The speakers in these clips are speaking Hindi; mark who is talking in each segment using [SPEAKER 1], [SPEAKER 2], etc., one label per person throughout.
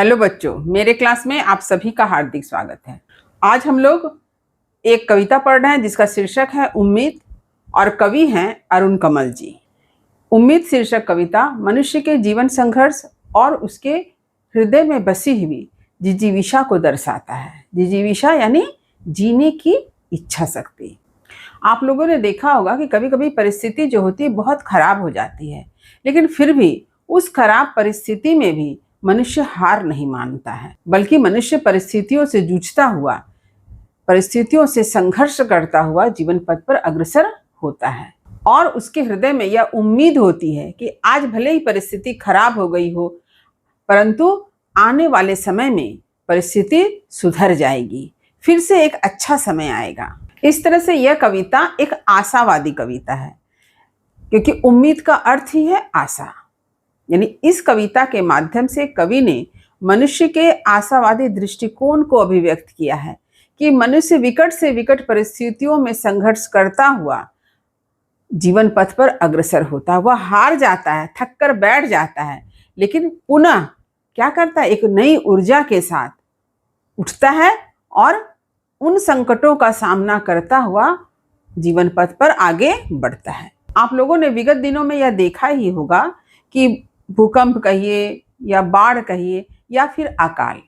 [SPEAKER 1] हेलो बच्चों, मेरे क्लास में आप सभी का हार्दिक स्वागत है। आज हम लोग एक कविता पढ़ रहे हैं जिसका शीर्षक है उम्मीद और कवि हैं अरुण कमल जी। उम्मीद शीर्षक कविता मनुष्य के जीवन संघर्ष और उसके हृदय में बसी हुई जिजीविषा को दर्शाता है। जिजीविषा यानी जीने की इच्छा शक्ति। आप लोगों ने देखा होगा कि कभी कभी परिस्थिति जो होती है बहुत खराब हो जाती है, लेकिन फिर भी उस खराब परिस्थिति में भी मनुष्य हार नहीं मानता है, बल्कि मनुष्य परिस्थितियों से जूझता हुआ, परिस्थितियों से संघर्ष करता हुआ जीवन पथ पर अग्रसर होता है। और उसके हृदय में यह उम्मीद होती है कि आज भले ही परिस्थिति खराब हो गई हो, परंतु आने वाले समय में परिस्थिति सुधर जाएगी, फिर से एक अच्छा समय आएगा। इस तरह से यह कविता एक आशावादी कविता है, क्योंकि उम्मीद का अर्थ ही है आशा। यानी इस कविता के माध्यम से कवि ने मनुष्य के आशावादी दृष्टिकोण को अभिव्यक्त किया है कि मनुष्य विकट से विकट परिस्थितियों में संघर्ष करता हुआ जीवन पथ पर अग्रसर होता है। वह हार जाता है, थक कर बैठ जाता है, लेकिन पुनः क्या करता है, एक नई ऊर्जा के साथ उठता है और उन संकटों का सामना करता हुआ जीवन पथ पर आगे बढ़ता है। आप लोगों ने विगत दिनों में यह देखा ही होगा कि भूकंप कहिए या बाढ़ कहिए या फिर अकाल,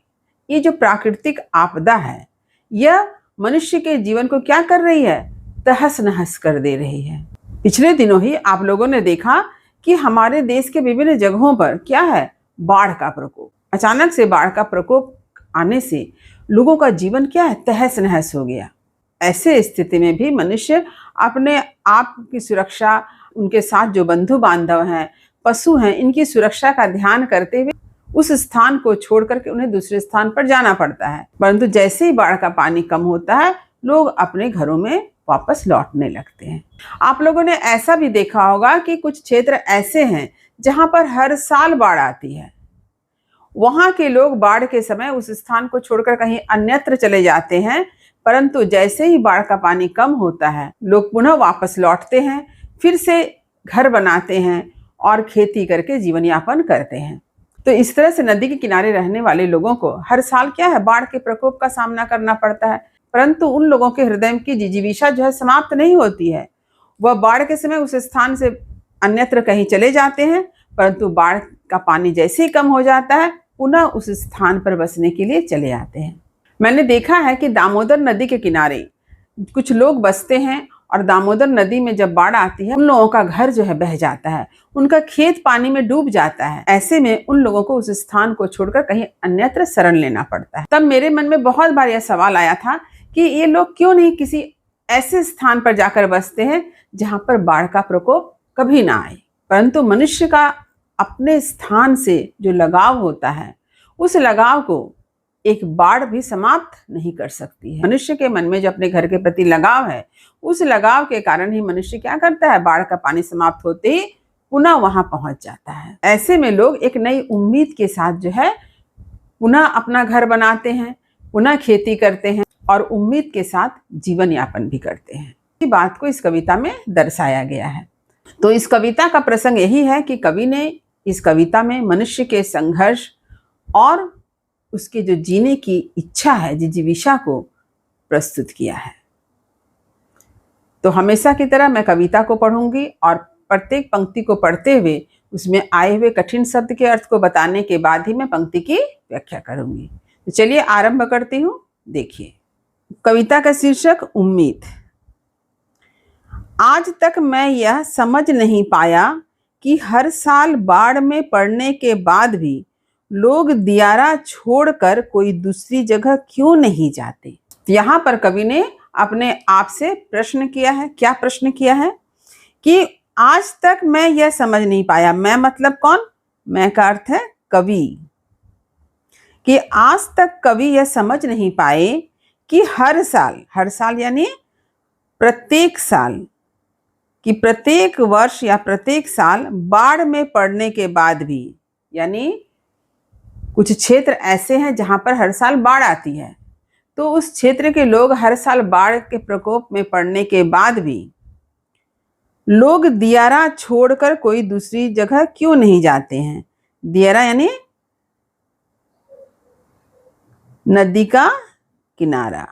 [SPEAKER 1] ये जो प्राकृतिक आपदा है, यह मनुष्य के जीवन को क्या कर रही है, तहस नहस कर दे रही है। पिछले दिनों ही आप लोगों ने देखा कि हमारे देश के विभिन्न जगहों पर क्या है, बाढ़ का प्रकोप। अचानक से बाढ़ का प्रकोप आने से लोगों का जीवन क्या है, तहस नहस हो गया। ऐसे स्थिति में भी मनुष्य अपने आप की सुरक्षा, उनके साथ जो बंधु बांधव हैं, पशु हैं, इनकी सुरक्षा का ध्यान करते हुए उस स्थान को छोड़ करके उन्हें दूसरे स्थान पर जाना पड़ता है। परंतु जैसे ही बाढ़ का पानी कम होता है, लोग अपने घरों में वापस लौटने लगते हैं। आप लोगों ने ऐसा भी देखा होगा कि कुछ क्षेत्र ऐसे हैं जहां पर हर साल बाढ़ आती है। वहां के लोग बाढ़ के समय उस स्थान को छोड़कर कहीं अन्यत्र चले जाते हैं, परंतु जैसे ही बाढ़ का पानी कम होता है, लोग पुनः वापस लौटते हैं, फिर से घर बनाते हैं और खेती करके जीवन यापन करते हैं। तो इस तरह से नदी के किनारे रहने वाले लोगों को हर साल क्या है, बाढ़ के प्रकोप का सामना करना पड़ता है। परंतु उन लोगों के हृदय की जिजीविषा जो है समाप्त नहीं होती है। वह बाढ़ के समय उस स्थान से अन्यत्र कहीं चले जाते हैं, परंतु बाढ़ का पानी जैसे ही कम हो जाता है, पुनः उस स्थान पर बसने के लिए चले आते हैं। मैंने देखा है कि दामोदर नदी के किनारे कुछ लोग बसते हैं और दामोदर नदी में जब बाढ़ आती है, उन लोगों का घर जो है बह जाता है, उनका खेत पानी में डूब जाता है। ऐसे में उन लोगों को उस स्थान को छोड़कर कहीं अन्यत्र शरण लेना पड़ता है। तब मेरे मन में बहुत बार यह सवाल आया था कि ये लोग क्यों नहीं किसी ऐसे स्थान पर जाकर बसते हैं जहां पर बाढ़ का प्रकोप कभी ना आए। परंतु मनुष्य का अपने स्थान से जो लगाव होता है, उस लगाव को एक बाढ़ भी समाप्त नहीं कर सकती है। मनुष्य के मन में जो अपने घर के प्रति लगाव है, उस लगाव के कारण ही मनुष्य क्या करता है, बाढ़ का पानी समाप्त होते ही पुनः वहां पहुंच जाता है। ऐसे में लोग एक नई उम्मीद के साथ जो है पुनः अपना घर बनाते हैं, पुनः खेती करते हैं और उम्मीद के साथ जीवन यापन भी करते हैं। इस बात को इस कविता में दर्शाया गया है। तो इस कविता का प्रसंग यही है कि कवि ने इस कविता में मनुष्य के संघर्ष और उसके जो जीने की इच्छा है, जिजीविषा को प्रस्तुत किया है। तो हमेशा की तरह मैं कविता को पढ़ूंगी और प्रत्येक पंक्ति को पढ़ते हुए उसमें आए हुए कठिन शब्द के अर्थ को बताने के बाद ही मैं पंक्ति की व्याख्या करूंगी। तो चलिए आरंभ करती हूँ। देखिए, कविता का शीर्षक उम्मीद। आज तक मैं यह समझ नहीं पाया कि हर साल बाढ़ में पड़ने के बाद भी लोग दियारा छोड़कर कोई दूसरी जगह क्यों नहीं जाते। यहाँ पर कवि ने अपने आप से प्रश्न किया है। क्या प्रश्न किया है कि आज तक मैं यह समझ नहीं पाया। मैं मतलब कौन? मैं का अर्थ है कवि। कि आज तक कवि यह समझ नहीं पाए कि हर साल यानी प्रत्येक साल, कि प्रत्येक वर्ष या प्रत्येक साल बाढ़ में पड़ने के बाद भी, यानी कुछ क्षेत्र ऐसे हैं जहां पर हर साल बाढ़ आती है, तो उस क्षेत्र के लोग हर साल बाढ़ के प्रकोप में पड़ने के बाद भी लोग दियारा छोड़कर कोई दूसरी जगह क्यों नहीं जाते हैं। दियारा यानी नदी का किनारा।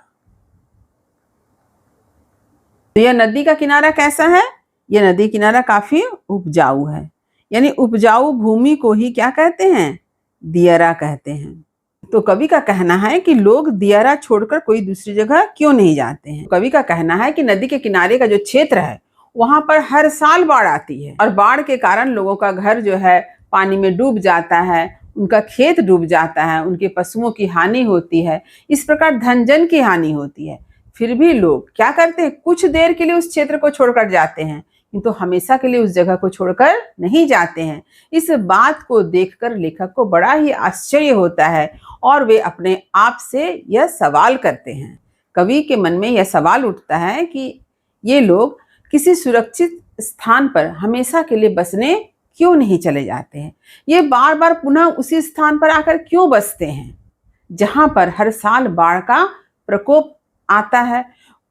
[SPEAKER 1] तो यह नदी का किनारा कैसा है? यह नदी किनारा काफी उपजाऊ है, यानी उपजाऊ भूमि को ही क्या कहते हैं? दियारा कहते हैं। तो कवि का कहना है कि लोग दियारा छोड़कर कोई दूसरी जगह क्यों नहीं जाते हैं। कवि का कहना है कि नदी के किनारे का जो क्षेत्र है वहां पर हर साल बाढ़ आती है, और बाढ़ के कारण लोगों का घर जो है पानी में डूब जाता है, उनका खेत डूब जाता है, उनके पशुओं की हानि होती है, इस प्रकार धन जन की हानि होती है। फिर भी लोग क्या करते हैं? कुछ देर के लिए उस क्षेत्र को छोड़कर जाते हैं, किंतु हमेशा के लिए उस जगह को छोड़कर नहीं जाते हैं। इस बात को देखकर लेखक को बड़ा ही आश्चर्य होता है और वे अपने आप से यह सवाल करते हैं। कवि के मन में यह सवाल उठता है कि ये लोग किसी सुरक्षित स्थान पर हमेशा के लिए बसने क्यों नहीं चले जाते हैं? ये बार बार पुनः उसी स्थान पर आकर क्यों बसते हैं जहां पर हर साल बाढ़ का प्रकोप आता है,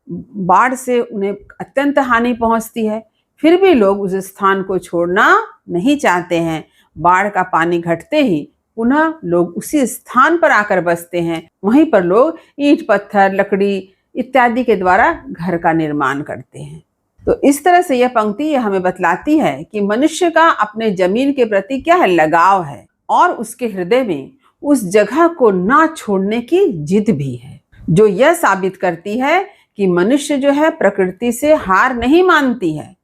[SPEAKER 1] बाढ़ से उन्हें अत्यंत हानि पहुंचती है, फिर भी लोग उस स्थान को छोड़ना नहीं चाहते हैं। बाढ़ का पानी घटते ही पुनः लोग उसी स्थान पर आकर बसते हैं। वहीं पर लोग ईंट पत्थर लकड़ी इत्यादि के द्वारा घर का निर्माण करते हैं। तो इस तरह से यह पंक्ति हमें बतलाती है कि मनुष्य का अपने जमीन के प्रति क्या है? लगाव है, और उसके हृदय में उस जगह को ना छोड़ने की जिद भी है, जो यह साबित करती है कि मनुष्य जो है प्रकृति से हार नहीं मानती है।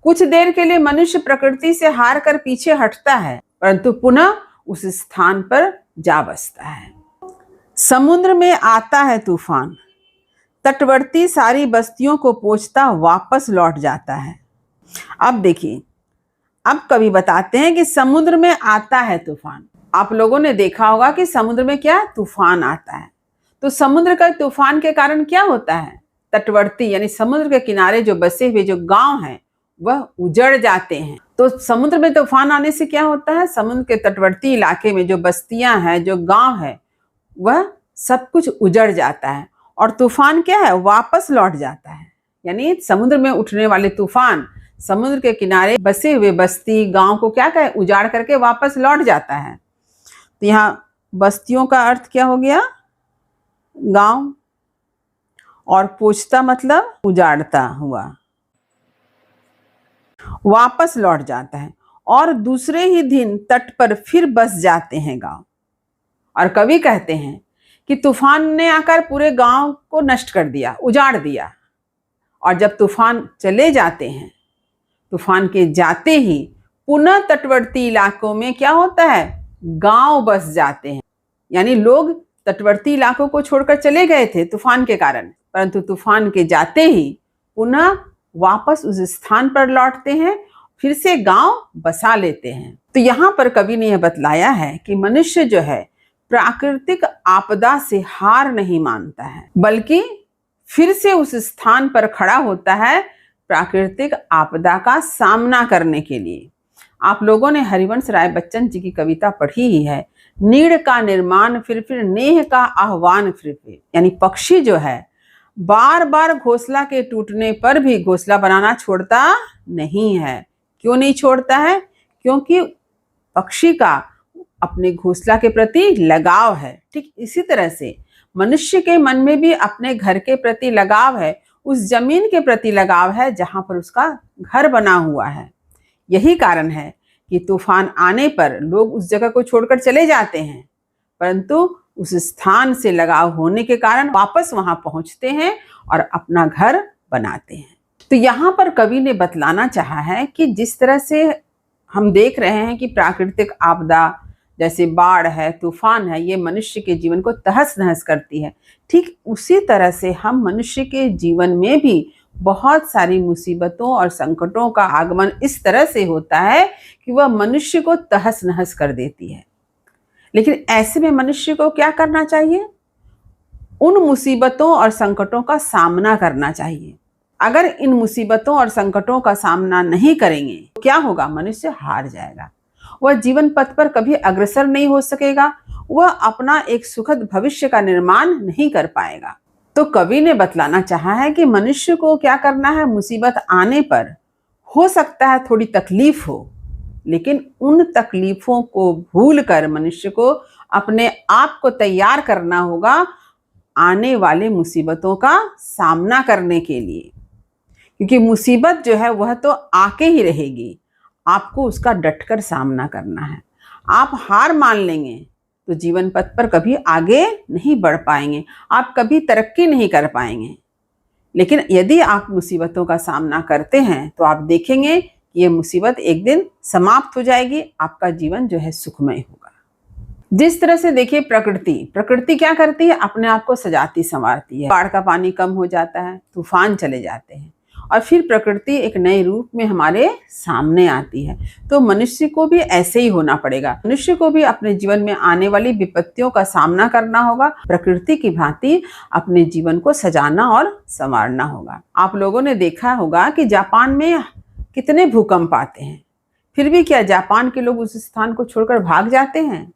[SPEAKER 1] कुछ देर के लिए मनुष्य प्रकृति से हार कर पीछे हटता है, परंतु पुनः उस स्थान पर जा बसता है। समुद्र में आता है तूफान, तटवर्ती सारी बस्तियों को पोंछता वापस लौट जाता है। अब देखिए, अब कवि बताते हैं कि समुद्र में आता है तूफान। आप लोगों ने देखा होगा कि समुद्र में क्या तूफान आता है। तो समुद्र का तूफान के कारण क्या होता है? तटवर्ती यानी समुद्र के किनारे जो बसे हुए जो गांव हैं वह उजड़ जाते हैं। तो समुद्र में तूफान आने से क्या होता है? समुद्र के तटवर्ती इलाके में जो बस्तियां हैं, जो गांव है, वह सब कुछ उजड़ जाता है। और तूफान क्या है? वापस लौट जाता है। यानी समुद्र में उठने वाले तूफान समुद्र के किनारे बसे हुए बस्ती गांव को क्या कहे? उजाड़ करके वापस लौट जाता है। तो यहाँ बस्तियों का अर्थ क्या हो गया? गांव, और पोंछता मतलब उजाड़ता हुआ, वापस लौट जाता है, और दूसरे ही दिन तट पर फिर बस जाते हैं गांव। और कवि कहते हैं कि तूफान ने आकर पूरे गांव को नष्ट कर दिया, उजाड़ दिया, और जब तूफान चले जाते हैं, तूफान के जाते ही पुनः तटवर्ती इलाकों में क्या होता है? गांव बस जाते हैं। यानी लोग तटवर्ती इलाकों को छोड़कर चले गए थे तूफान के कारण, परंतु तूफान के जाते ही पुनः वापस उस स्थान पर लौटते हैं, फिर से गांव बसा लेते हैं। तो यहाँ पर कवि ने यह बतलाया है कि मनुष्य जो है प्राकृतिक आपदा से हार नहीं मानता है, बल्कि फिर से उस स्थान पर खड़ा होता है प्राकृतिक आपदा का सामना करने के लिए। आप लोगों ने हरिवंश राय बच्चन जी की कविता पढ़ी ही है, नीड़ का निर्माण फिर नेह का आह्वान फिर। यानी पक्षी जो है बार बार घोंसला के टूटने पर भी घोंसला बनाना छोड़ता नहीं है। क्यों नहीं छोड़ता है? क्योंकि पक्षी का अपने घोंसला के प्रति लगाव है। ठीक इसी तरह से मनुष्य के मन में भी अपने घर के प्रति लगाव है, उस जमीन के प्रति लगाव है जहां पर उसका घर बना हुआ है। यही कारण है कि तूफान आने पर लोग उस जगह को छोड़कर चले जाते हैं, परंतु उस स्थान से लगाव होने के कारण वापस वहां पहुंचते हैं और अपना घर बनाते हैं। तो यहाँ पर कवि ने बतलाना चाहा है कि जिस तरह से हम देख रहे हैं कि प्राकृतिक आपदा जैसे बाढ़ है, तूफान है, ये मनुष्य के जीवन को तहस नहस करती है, ठीक उसी तरह से हम मनुष्य के जीवन में भी बहुत सारी मुसीबतों और संकटों का आगमन इस तरह से होता है कि वह मनुष्य को तहस नहस कर देती है। लेकिन ऐसे में मनुष्य को क्या करना चाहिए? उन मुसीबतों और संकटों का सामना करना चाहिए। अगर इन मुसीबतों और संकटों का सामना नहीं करेंगे तो क्या होगा? मनुष्य हार जाएगा, वह जीवन पथ पर कभी अग्रसर नहीं हो सकेगा, वह अपना एक सुखद भविष्य का निर्माण नहीं कर पाएगा। तो कवि ने बतलाना चाहा है कि मनुष्य को क्या करना है? मुसीबत आने पर हो सकता है थोड़ी तकलीफ हो, लेकिन उन तकलीफों को भूलकर मनुष्य को अपने आप को तैयार करना होगा आने वाले मुसीबतों का सामना करने के लिए, क्योंकि मुसीबत जो है वह तो आके ही रहेगी, आपको उसका डटकर सामना करना है। आप हार मान लेंगे तो जीवन पथ पर कभी आगे नहीं बढ़ पाएंगे, आप कभी तरक्की नहीं कर पाएंगे। लेकिन यदि आप मुसीबतों का सामना करते हैं तो आप देखेंगे कि ये मुसीबत एक दिन समाप्त हो जाएगी, आपका जीवन जो है सुखमय होगा। जिस तरह से देखिए प्रकृति क्या करती है, अपने आप को सजाती संवारती है। बाढ़ का पानी कम हो जाता है, तूफान चले जाते हैं और फिर प्रकृति एक नए रूप में हमारे सामने आती है। तो मनुष्य को भी ऐसे ही होना पड़ेगा। मनुष्य को भी अपने जीवन में आने वाली विपत्तियों का सामना करना होगा, प्रकृति की भांति अपने जीवन को सजाना और संवारना होगा। आप लोगों ने देखा होगा कि जापान में कितने भूकंप आते हैं, फिर भी क्या जापान के लोग उस स्थान को छोड़कर भाग जाते हैं?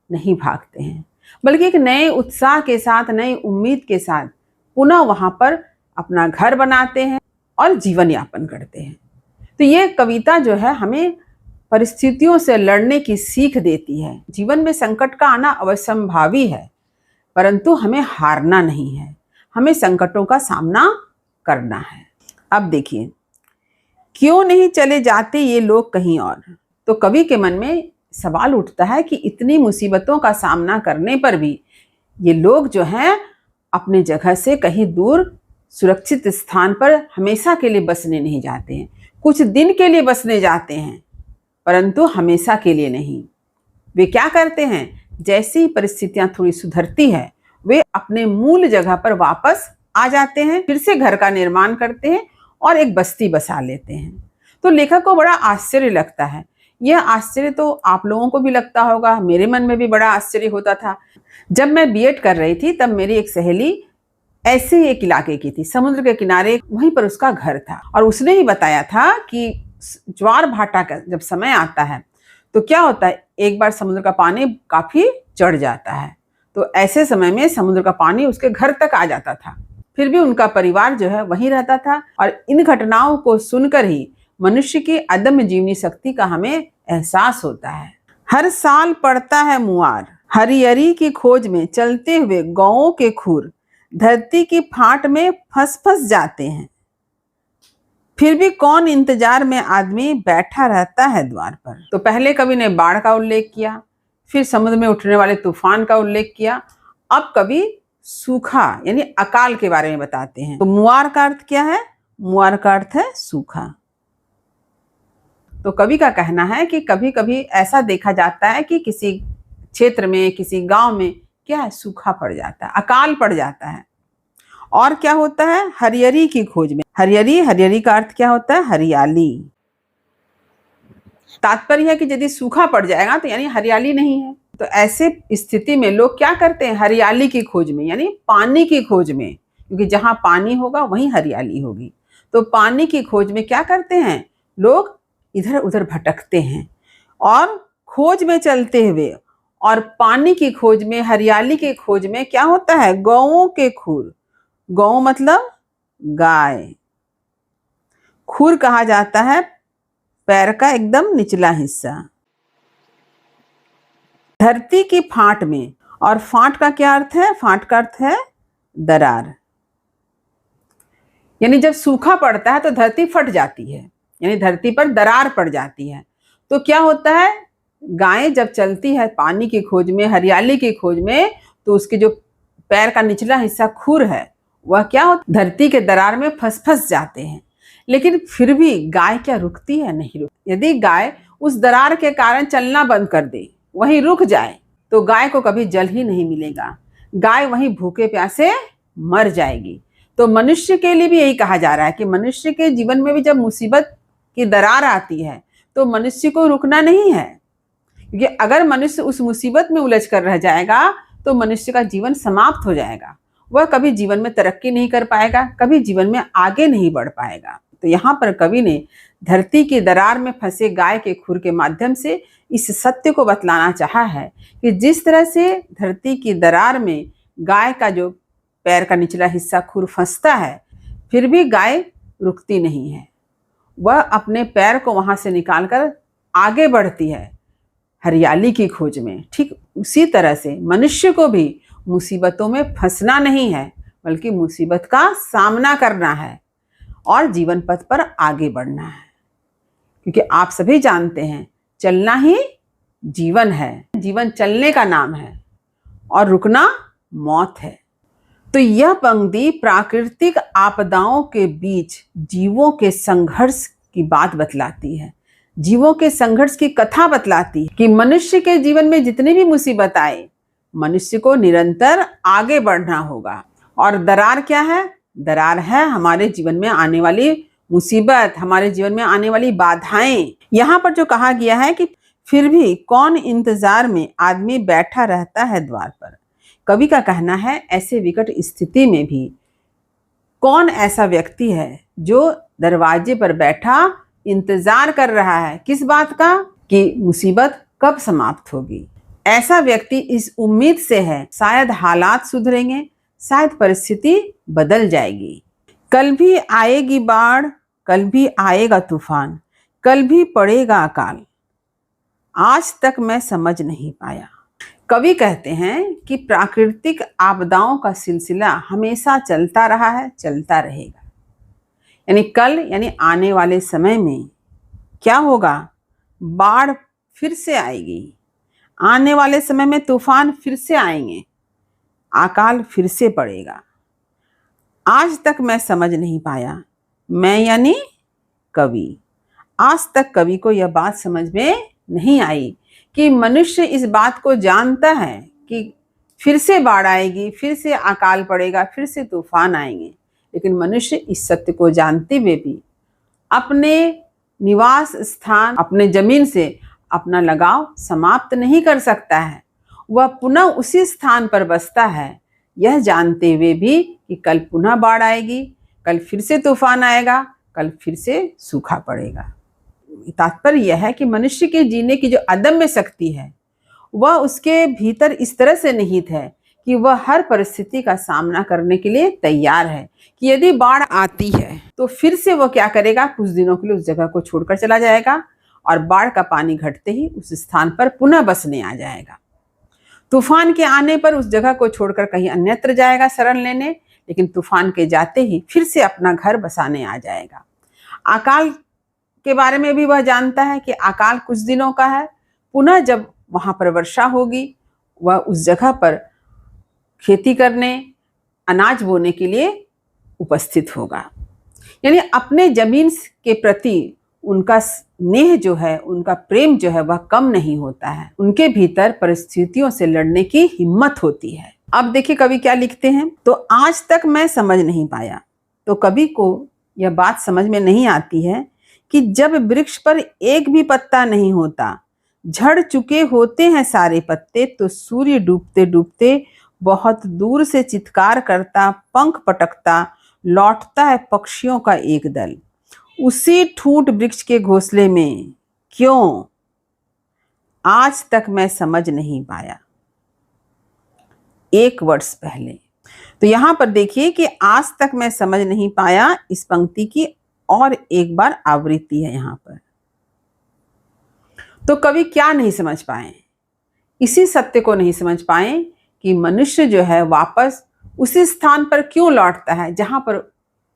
[SPEAKER 1] नहीं भागते हैं, बल्कि एक नए उत्साह के साथ, नई उम्मीद के साथ पुनः वहां पर अपना घर बनाते हैं और जीवन यापन करते हैं। तो ये कविता जो है हमें परिस्थितियों से लड़ने की सीख देती है। जीवन में संकट का आना अवश्यंभावी है, परंतु हमें हारना नहीं है, हमें संकटों का सामना करना है। अब देखिए, क्यों नहीं चले जाते ये लोग कहीं और? तो कवि के मन में सवाल उठता है कि इतनी मुसीबतों का सामना करने पर भी ये लोग जो हैं अपने जगह से कहीं दूर सुरक्षित स्थान पर हमेशा के लिए बसने नहीं जाते हैं। कुछ दिन के लिए बसने जाते हैं, परंतु हमेशा के लिए नहीं। वे क्या करते हैं, जैसी ही परिस्थितियां थोड़ी सुधरती है वे अपने मूल जगह पर वापस आ जाते हैं, फिर से घर का निर्माण करते हैं और एक बस्ती बसा लेते हैं। तो लेखक को बड़ा आश्चर्य लगता है। यह आश्चर्य तो आप लोगों को भी लगता होगा, मेरे मन में भी बड़ा आश्चर्य होता था। जब मैं बीएड कर रही थी तब मेरी एक सहेली ऐसे ही एक इलाके की थी, समुद्र के किनारे, वहीं पर उसका घर था और उसने ही बताया था कि ज्वार भाटा का जब समय आता है तो क्या होता है, एक बार समुद्र का पानी काफी चढ़ जाता है, तो ऐसे समय में समुद्र का पानी उसके घर तक आ जाता था, फिर भी उनका परिवार जो है वहीं रहता था। और इन घटनाओं को सुनकर ही मनुष्य की अदम्य जीवनी शक्ति का हमें एहसास होता है। हर साल पड़ता है मुआर, हरियरी की खोज में चलते हुए गांवों के खूर धरती की फाट में फंस जाते हैं, फिर भी कौन इंतजार में आदमी बैठा रहता है द्वार पर। तो पहले कवि ने बाढ़ का उल्लेख किया, फिर समुद्र में उठने वाले तूफान का उल्लेख किया, अब कवि सूखा यानी अकाल के बारे में बताते हैं। तो मुआर का अर्थ क्या है? मुआर का अर्थ है सूखा। तो कवि का कहना है कि कभी कभी ऐसा देखा जाता है कि किसी क्षेत्र में, किसी गांव में क्या है, सूखा पड़ जाता है, अकाल पड़ जाता है। और क्या होता है, हरियरी की खोज में। हरियरी का अर्थ क्या होता है? हरियाली। तात्पर्य है कि यदि सूखा पड़ जाएगा तो यानी हरियाली नहीं है। तो ऐसे स्थिति में लोग क्या करते हैं, हरियाली की खोज में यानी पानी की खोज में, क्योंकि जहां पानी होगा वहीं हरियाली होगी। तो पानी की खोज में क्या करते हैं लोग, इधर उधर भटकते हैं और खोज में चलते हुए, और पानी की खोज में, हरियाली की खोज में क्या होता है, गौओं के खूर। गौ मतलब गाय, खूर कहा जाता है पैर का एकदम निचला हिस्सा। धरती की फाट में, और फाट का क्या अर्थ है, फाट का अर्थ है दरार। यानी जब सूखा पड़ता है तो धरती फट जाती है, यानी धरती पर दरार पड़ जाती है। तो क्या होता है, गायें जब चलती है पानी की खोज में, हरियाली की खोज में, तो उसके जो पैर का निचला हिस्सा खूर है वह क्या होता, धरती के दरार में फंस जाते हैं। लेकिन फिर भी गाय क्या रुकती है? नहीं रुकती। यदि गाय उस दरार के कारण चलना बंद कर दे, वहीं रुक जाए, तो गाय को कभी जल ही नहीं मिलेगा, गाय वहीं भूखे प्यासे मर जाएगी। तो मनुष्य के लिए भी यही कहा जा रहा है कि मनुष्य के जीवन में भी जब मुसीबत की दरार आती है तो मनुष्य को रुकना नहीं है, क्योंकि अगर मनुष्य उस मुसीबत में उलझ कर रह जाएगा तो मनुष्य का जीवन समाप्त हो जाएगा, वह कभी जीवन में तरक्की नहीं कर पाएगा, कभी जीवन में आगे नहीं बढ़ पाएगा। तो यहाँ पर कवि ने धरती की दरार में फंसे गाय के खुर के माध्यम से इस सत्य को बतलाना चाहा है कि जिस तरह से धरती की दरार में गाय का जो पैर का निचला हिस्सा खुर फंसता है, फिर भी गाय रुकती नहीं है, वह अपने पैर को वहां से निकालकर आगे बढ़ती है, हरियाली की खोज में, ठीक उसी तरह से मनुष्य को भी मुसीबतों में फंसना नहीं है, बल्कि मुसीबत का सामना करना है और जीवन पथ पर आगे बढ़ना है। क्योंकि आप सभी जानते हैं, चलना ही जीवन है, जीवन चलने का नाम है और रुकना मौत है। तो यह पंक्ति प्राकृतिक आपदाओं के बीच जीवों के संघर्ष की बात बतलाती है, जीवों के संघर्ष की कथा बतलाती है कि मनुष्य के जीवन में जितनी भी मुसीबत आए, मनुष्य को निरंतर आगे बढ़ना होगा। और दरार क्या है? दरार है हमारे जीवन में आने वाली मुसीबत, हमारे जीवन में आने वाली बाधाएं। यहाँ पर जो कहा गया है कि फिर भी कौन इंतजार में आदमी बैठा रहता है द्वार पर। कवि का कहना है, ऐसे विकट स्थिति में भी कौन ऐसा व्यक्ति है जो दरवाजे पर बैठा इंतजार कर रहा है, किस बात का? कि मुसीबत कब समाप्त होगी। ऐसा व्यक्ति इस उम्मीद से है, शायद हालात सुधरेंगे, शायद परिस्थिति बदल जाएगी। कल भी आएगी बाढ़, कल भी आएगा तूफान, कल भी पड़ेगा अकाल, आज तक मैं समझ नहीं पाया। कवि कहते हैं कि प्राकृतिक आपदाओं का सिलसिला हमेशा चलता रहा है, चलता रहेगा। यानी कल, यानी आने वाले समय में क्या होगा? बाढ़ फिर से आएगी, आने वाले समय में तूफान फिर से आएंगे, अकाल फिर से पड़ेगा। आज तक मैं समझ नहीं पाया। मैं यानी कवि। आज तक कवि को यह बात समझ में नहीं आई कि मनुष्य इस बात को जानता है कि फिर से बाढ़ आएगी, फिर से अकाल पड़ेगा, फिर से तूफान आएंगे, लेकिन मनुष्य इस सत्य को जानते हुए भी अपने निवास स्थान, अपने जमीन से अपना लगाव समाप्त नहीं कर सकता है। वह पुनः उसी स्थान पर बसता है, यह जानते हुए भी कि कल पुनः बाढ़ आएगी, कल फिर से तूफान आएगा, कल फिर से सूखा पड़ेगा। तात्पर्य यह है कि मनुष्य के जीने की जो अदम्य शक्ति है, वह उसके भीतर इस तरह से निहित है कि वह हर परिस्थिति का सामना करने के लिए तैयार है। कि यदि बाढ़ आती है तो फिर से वह क्या करेगा? कुछ दिनों के लिए उस जगह को छोड़कर चला जाएगा और बाढ़ का पानी घटते ही उस स्थान पर पुनः बसने आ जाएगा। तूफान के आने पर उस जगह को छोड़कर कहीं अन्यत्र जाएगा शरण लेने, लेकिन तूफान के जाते ही फिर से अपना घर बसाने आ जाएगा। अकाल के बारे में भी वह जानता है कि अकाल कुछ दिनों का है, पुनः जब वहां पर वर्षा होगी, वह उस जगह पर खेती करने, अनाज बोने के लिए उपस्थित होगा। यानी अपने जमीन के प्रति उनका स्नेह जो है, उनका प्रेम जो है, वह कम नहीं होता है। उनके भीतर परिस्थितियों से लड़ने की हिम्मत होती है। अब देखिए कवि क्या लिखते हैं, तो आज तक मैं समझ नहीं पाया। तो कवि को यह बात समझ में नहीं आती है कि जब वृक्ष पर एक भी पत्ता नहीं होता, झड़ चुके होते हैं सारे पत्ते, तो सूर्य डूबते डूबते बहुत दूर से चित्कार करता, पंख पटकता लौटता है पक्षियों का एक दल, उसी ठूंठ वृक्ष के घोंसले में। क्यों? आज तक मैं समझ नहीं पाया। 1 वर्ष पहले। तो यहां पर देखिए कि आज तक मैं समझ नहीं पाया, इस पंक्ति की और एक बार आवृत्ति है यहां पर। तो कवि क्या नहीं समझ पाए? इसी सत्य को नहीं समझ पाए कि मनुष्य जो है वापस उसी स्थान पर क्यों लौटता है जहां पर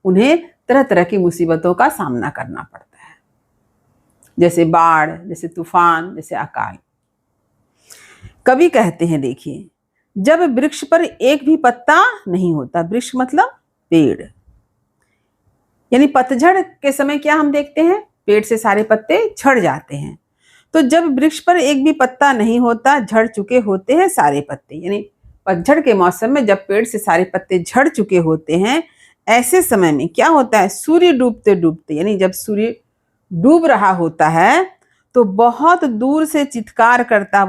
[SPEAKER 1] उन्हें तरह तरह की मुसीबतों का सामना करना पड़ता है, जैसे बाढ़, जैसे तूफान, जैसे अकाल। कवि कहते हैं, देखिए, जब वृक्ष पर एक भी पत्ता नहीं होता, वृक्ष मतलब पेड़, यानी पतझड़ के समय क्या हम देखते हैं? पेड़ से सारे पत्ते झड़ जाते हैं। तो जब वृक्ष पर एक भी पत्ता नहीं होता, झड़ चुके होते हैं सारे पत्ते, यानी पतझड़ के मौसम में जब पेड़ से सारे पत्ते झड़ चुके होते हैं, ऐसे समय में क्या होता है? सूर्य डूबते डूबते, यानी जब सूर्य डूब रहा होता है तो बहुत दूर से चित्कार करता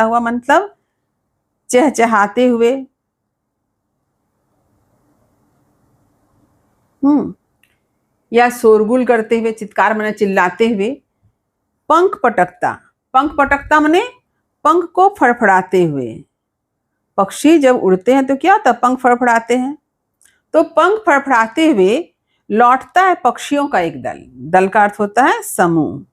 [SPEAKER 1] हुआ मतलब चहचहाते हुए, या शोरगुल करते हुए, चित्कार माने चिल्लाते हुए, पंख पटकता माने पंख को फड़फड़ाते हुए। पक्षी जब उड़ते हैं तो क्या होता है? पंख फड़फड़ाते हैं। तो पंख फड़फड़ाते हुए लौटता है पक्षियों का एक दल। दल का अर्थ होता है समूह।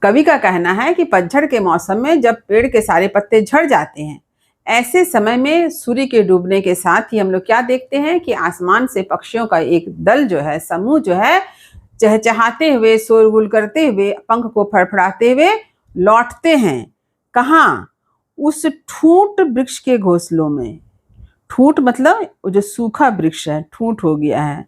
[SPEAKER 1] कवि का कहना है कि पतझड़ के मौसम में जब पेड़ के सारे पत्ते झड़ जाते हैं, ऐसे समय में सूर्य के डूबने के साथ ही हम लोग क्या देखते हैं कि आसमान से पक्षियों का एक दल जो है, समूह जो है, चहचहाते हुए, शोरगुल करते हुए, पंख को फड़फड़ाते हुए लौटते हैं। कहाँ? उस ठूंठ वृक्ष के घोंसलों में। ठूंठ मतलब वो जो सूखा वृक्ष है, ठूंठ हो गया है,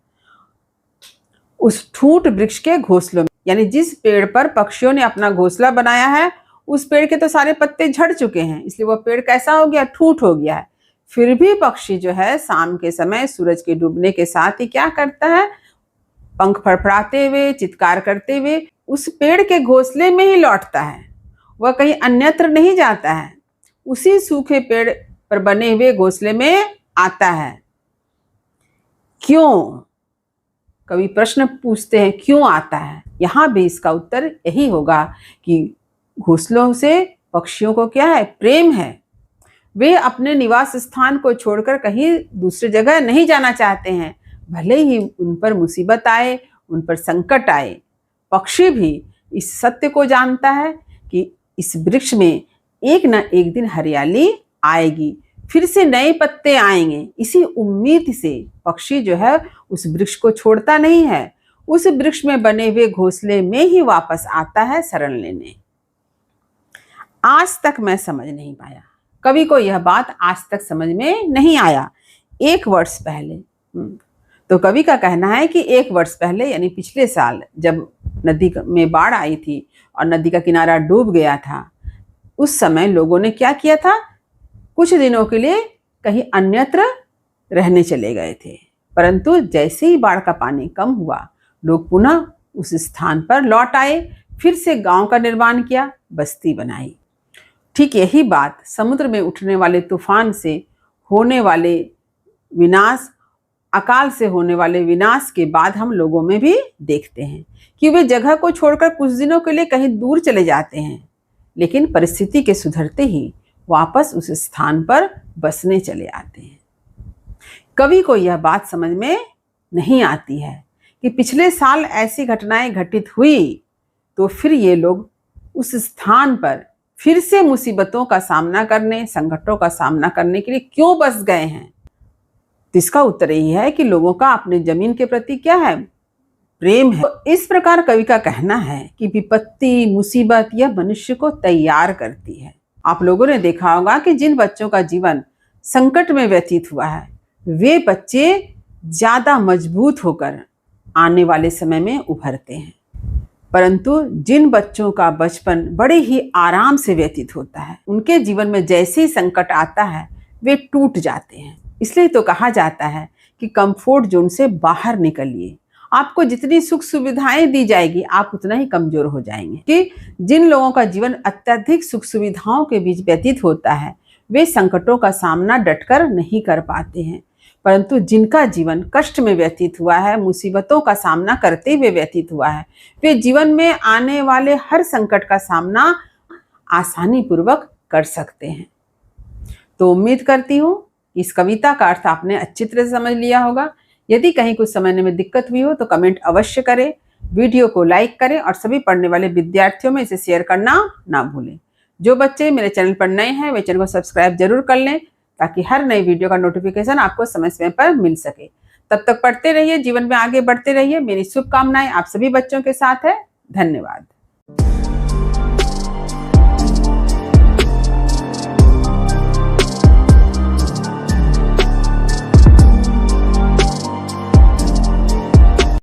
[SPEAKER 1] उस ठूंठ वृक्ष के घोंसलों में, यानी जिस पेड़ पर पक्षियों ने अपना घोंसला बनाया है उस पेड़ के तो सारे पत्ते झड़ चुके हैं, इसलिए वो पेड़ कैसा हो गया? ठूंठ हो गया है। फिर भी पक्षी जो है शाम के समय सूरज के डूबने के साथ ही क्या करता है? पंख फड़फड़ाते हुए, चित्कार करते हुए उस पेड़ के घोंसले में ही लौटता है। वह कहीं अन्यत्र नहीं जाता है, उसी सूखे पेड़ पर बने हुए घोंसले में आता है। क्यों? कवि प्रश्न पूछते हैं, क्यों आता है? यहाँ भी इसका उत्तर यही होगा कि घोंसलों से पक्षियों को क्या है? प्रेम है। वे अपने निवास स्थान को छोड़कर कहीं दूसरी जगह नहीं जाना चाहते हैं, भले ही उन पर मुसीबत आए, उन पर संकट आए। पक्षी भी इस सत्य को जानता है कि इस वृक्ष में एक न एक दिन हरियाली आएगी, फिर से नए पत्ते आएंगे। इसी उम्मीद से पक्षी जो है उस वृक्ष को छोड़ता नहीं है, उस वृक्ष में बने हुए घोंसले में ही वापस आता है शरण लेने। आज तक मैं समझ नहीं पाया, कवि को यह बात आज तक समझ में नहीं आया। 1 वर्ष पहले तो कवि का कहना है कि 1 वर्ष पहले यानी पिछले साल जब नदी में बाढ़ आई थी और नदी का किनारा डूब गया था, उस समय लोगों ने क्या किया था? कुछ दिनों के लिए कहीं अन्यत्र रहने चले गए थे, परंतु जैसे ही बाढ़ का पानी कम हुआ, लोग पुनः उस स्थान पर लौट आए, फिर से गांव का निर्माण किया, बस्ती बनाई। ठीक यही बात समुद्र में उठने वाले तूफान से होने वाले विनाश, अकाल से होने वाले विनाश के बाद हम लोगों में भी देखते हैं कि वे जगह को छोड़कर कुछ दिनों के लिए कहीं दूर चले जाते हैं, लेकिन परिस्थिति के सुधरते ही वापस उस स्थान पर बसने चले आते हैं। कवि को यह बात समझ में नहीं आती है कि पिछले साल ऐसी घटनाएं घटित हुई तो फिर ये लोग उस स्थान पर फिर से मुसीबतों का सामना करने, संकटों का सामना करने के लिए क्यों बस गए हैं? तो इसका उत्तर यही है कि लोगों का अपने जमीन के प्रति क्या है? प्रेम है। तो इस प्रकार कवि का कहना है कि विपत्ति, मुसीबत यह मनुष्य को तैयार करती है। आप लोगों ने देखा होगा कि जिन बच्चों का जीवन संकट में व्यतीत हुआ है, वे बच्चे ज्यादा मजबूत होकर आने वाले समय में उभरते हैं, परंतु जिन बच्चों का बचपन बड़े ही आराम से व्यतीत होता है, उनके जीवन में जैसे ही संकट आता है वे टूट जाते हैं। इसलिए तो कहा जाता है कि कंफर्ट जोन से बाहर निकलिए। आपको जितनी सुख सुविधाएं दी जाएगी, आप उतना ही कमजोर हो जाएंगे। कि जिन लोगों का जीवन अत्यधिक सुख सुविधाओं के बीच व्यतीत होता है, वे संकटों का सामना डटकर नहीं कर पाते हैं, परंतु जिनका जीवन कष्ट में व्यतीत हुआ है, मुसीबतों का सामना करते हुए व्यतीत हुआ है, वे जीवन में आने वाले हर संकट का सामना आसानी पूर्वक कर सकते हैं। तो उम्मीद करती हूँ इस कविता का अर्थ आपने अच्छी तरह से समझ लिया होगा। यदि कहीं कुछ समझने में दिक्कत हुई हो तो कमेंट अवश्य करें, वीडियो को लाइक करें और सभी पढ़ने वाले विद्यार्थियों में इसे शेयर करना ना भूलें। जो बच्चे मेरे चैनल पर नए हैं वे चैनल को सब्सक्राइब जरूर कर लें, ताकि हर नई वीडियो का नोटिफिकेशन आपको समय समय पर मिल सके। तब तक पढ़ते रहिए, जीवन में आगे बढ़ते रहिए। मेरी शुभकामनाएं आप सभी बच्चों के साथ है। धन्यवाद।